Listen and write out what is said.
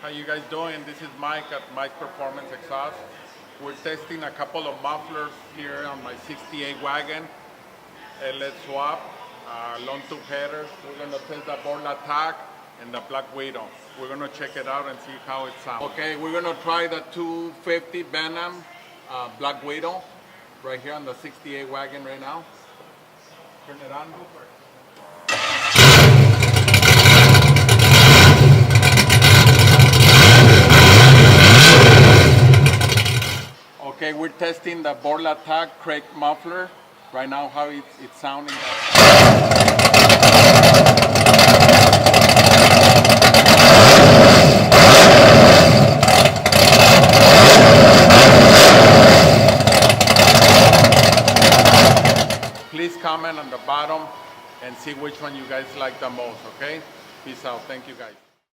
How you guys doing? This is Mike at Mike Performance Exhaust. We're testing a couple of mufflers here on my 68 wagon. Let's swap, long tube headers. We're gonna test the Borla Tack and the Black Widow. We're gonna check it out and see how it sounds. Okay, we're gonna try the 250 Venom Black Widow right here on the 68 wagon right now. Turn it on. Okay, we're testing the Borla Tack Craig muffler right now, how it's sounding. Please comment on the bottom and see which one you guys like the most, okay? Peace out. Thank you guys.